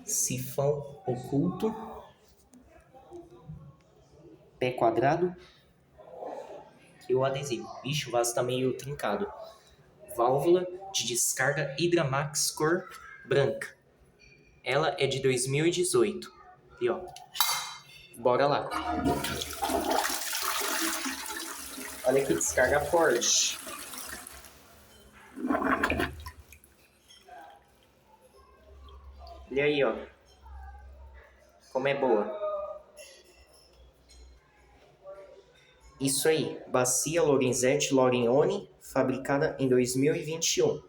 sifão oculto, pé quadrado e o adesivo. Ixi, o vaso tá meio trincado. Válvula de descarga Hydra-Max cor branca. Ela é de 2018. E ó, bora lá. Olha que descarga forte. Olha aí, ó. Como é boa. Isso aí, bacia Lorenzetti Lorione, fabricada em 2021.